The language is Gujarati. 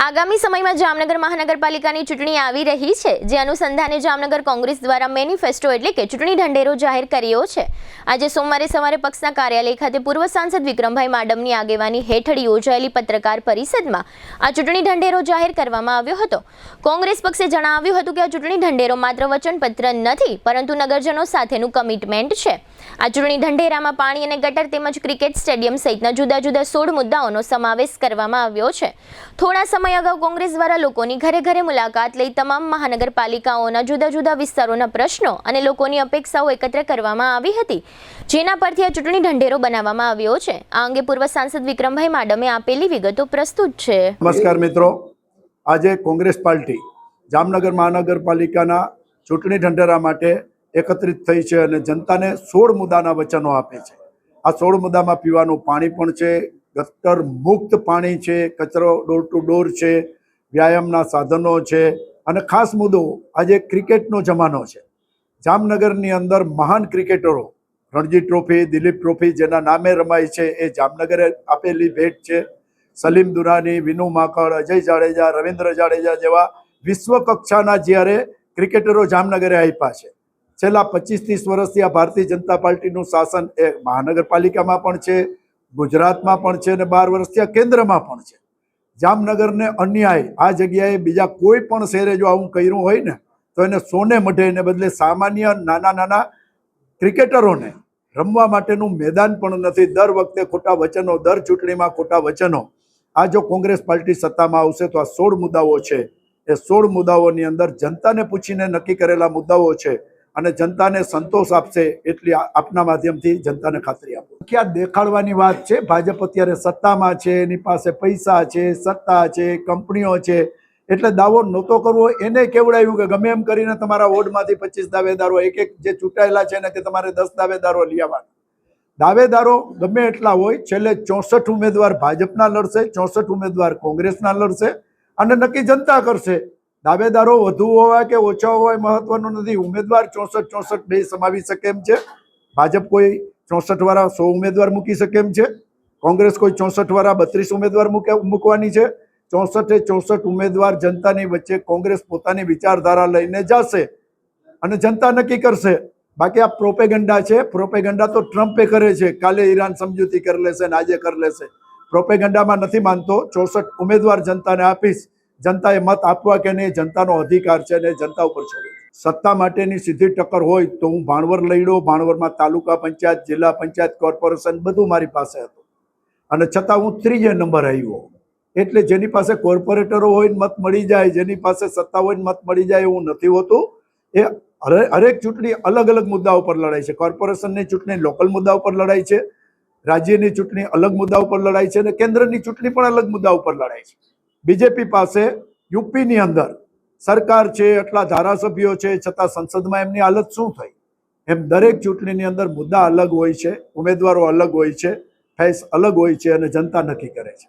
આગામી સમયમાં જામનગર મહાનગરપાલિકાની ચૂંટણી આવી રહી છે, જે અનુસંધાને જામનગર કોંગ્રેસ દ્વારા મેનિફેસ્ટો એટલે કે ચૂંટણી ઢંઢેરો જાહેર કર્યો છે। આજે સોમવારે સવારે પક્ષના કાર્યાલય ખાતે પૂર્વ સાંસદ વિક્રમભાઈ માડમની આગેવાની હેઠળ યોજાયેલી પત્રકાર પરિષદમાં આ ચૂંટણી ઢંઢેરો જાહેર કરવામાં આવ્યો હતો। કોંગ્રેસ પક્ષે જણાવ્યું હતું કે આ ચૂંટણી ઢંઢેરો માત્ર વચનપત્ર નથી, પરંતુ નગરજનો સાથેનું કમિટમેન્ટ છે। આ ચૂંટણી ઢંઢેરામાં પાણી અને ગટર તેમજ ક્રિકેટ સ્ટેડિયમ સહિતના જુદા જુદા 16 મુદ્દાઓનો સમાવેશ કરવામાં આવ્યો છે। થોડા સમય અગાઉ કોંગ્રેસ દ્વારા લોકોની ઘરે ઘરે મુલાકાત લઈ તમામ મહાનગરપાલિકાઓના જુદા જુદા વિસ્તારોના પ્રશ્નો અને લોકોની અપેક્ષાઓ એકત્ર કરવામાં આવી હતી, જેના પરથી આ ચૂંટણી ઢંઢેરો બનાવવામાં આવ્યો છે। આ અંગે પૂર્વ સાંસદ વિક્રમભાઈ માડમે આપેલી વિગતો પ્રસ્તુત છે। નમસ્કાર મિત્રો, આજે કોંગ્રેસ પાર્ટી જામનગર મહાનગરપાલિકાના ચૂંટણી ઢંઢેરા માટે એકત્રિત થઈ છે અને જનતાને 16 મુદ્દાના વચનો આપે છે। આ 16 મુદ્દામાં પીવાનું પાણી પણ છે, ગટર મુક્ત પાણી છે, કચરો ડોર ટુ ડોર છે, વ્યાયામના સાધનો છે અને ખાસ મુદ્દો આજે ક્રિકેટનો જમાનો છે। જામનગરની અંદર મહાન ક્રિકેટરો રણજી ટ્રોફી, દિલીપ ટ્રોફી જેના નામે રમાય છે એ જામનગરે આપેલી ભેટ છે। સલીમ દુરાની, વિનુ માકડ, અજય જાડેજા, રવિન્દ્ર જાડેજા જેવા વિશ્વ કક્ષાના જ્યારે ક્રિકેટરો જામનગરે આપ્યા છે। છેલ્લા 25-30 વર્ષથી આ ભારતીય જનતા પાર્ટીનું શાસન એ મહાનગરપાલિકામાં પણ છે, ગુજરાતમાં પણ છે અને 12 વર્ષથી આ કેન્દ્રમાં પણ છે। જામનગરને અન્યાય આ જગ્યાએ બીજા કોઈ પણ શહેરે જો આવું કર્યું હોય ને તો એને સોને મઢે, એને બદલે સામાન્ય નાના ક્રિકેટરોને રમવા માટેનું મેદાન પણ નથી। દર વખતે ખોટા વચનો, દર ચૂંટણીમાં ખોટા વચનો। આ જો કોંગ્રેસ પાર્ટી સત્તામાં આવશે તો આ 16 મુદ્દાઓ છે, એ 16 મુદ્દાઓની અંદર જનતાને પૂછીને નક્કી કરેલા મુદ્દાઓ છે અને જનતાને સંતોષ આપશે એટલી આપના માધ્યમથી જનતાને ખાતરી આપો। કે આ દેખાડવાની વાત છે, ભાજપ અત્યારે સત્તામાં છે, એની પાસે પૈસા છે, સત્તા છે, કંપનીઓ છે, એટલે દાવો નહોતો કરવો એને કેવડાવ્યું કે ગમે એમ કરીને તમારા વોર્ડમાંથી 25 દાવેદારો એક જે ચૂંટાયેલા છે ને તે તમારે 10 દાવેદારો લઈ આવવાના। દાવેદારો ગમે એટલા હોય, છેલ્લે 64 ઉમેદવાર ભાજપના લડશે, 64 ઉમેદવાર કોંગ્રેસના લડશે અને નક્કી જનતા કરશે। દાવેદારો વધુ હોય કે ઓછા હોય મહત્વનું નથી, ઉમેદવાર 64 બે સમાવી શકે એમ છે। ભાજપ કોઈ 64 વાળા 100 ઉમેદવાર મૂકી શકે એમ છે, કોંગ્રેસ કોઈ 64 વાળા 32 ઉમેદવાર મૂકવાની છે। 64 ઉમેદવાર જનતાની વચ્ચે કોંગ્રેસ પોતાની વિચારધારા લઈને જશે અને જનતા નક્કી કરશે। બાકી આ પ્રોપેગન્ડા છે, પ્રોપેગન્ડા તો ટ્રમ્પે કરે છે, કાલે ઈરાન સમજૂતી કરી લેશે ને આજે કરી લેશે। પ્રોપેગન્ડામાં નથી માનતો। 64 ઉમેદવાર જનતાને આપીશ, જનતાએ મત આપવા કે નહીં જનતાનો અધિકાર છે અને જનતા ઉપર છોડ્યો। સત્તા માટેની સીધી ટક્કર હોય તો હું ભાણવર લડ્યો, ભાણવરમાં તાલુકા પંચાયત, જિલ્લા પંચાયત, કોર્પોરેશન બધું મારી પાસે હતું અને છતાં હું 3 નંબર આવ્યો। એટલે જેની પાસે કોર્પોરેટરો હોય મત મળી જાય, જેની પાસે સત્તા હોય મત મળી જાય એવું નથી હોતું। એ હરેક ચૂંટણી અલગ અલગ મુદ્દા ઉપર લડાય છે। કોર્પોરેશનની ચૂંટણી લોકલ મુદ્દા ઉપર લડાય છે, રાજ્યની ચૂંટણી અલગ મુદ્દા ઉપર લડાય છે અને કેન્દ્રની ચૂંટણી પણ અલગ મુદ્દા ઉપર લડાય છે। બીજેપી પાસે યુપીની અંદર સરકાર છે, એટલા ધારાસભ્યો છે, છતાં સંસદમાં એમની હાલત શું થઈ? એમ દરેક ચૂંટણીની અંદર મુદ્દા અલગ હોય છે, ઉમેદવારો અલગ હોય છે, ફેસ અલગ હોય છે અને જનતા નક્કી કરે છે।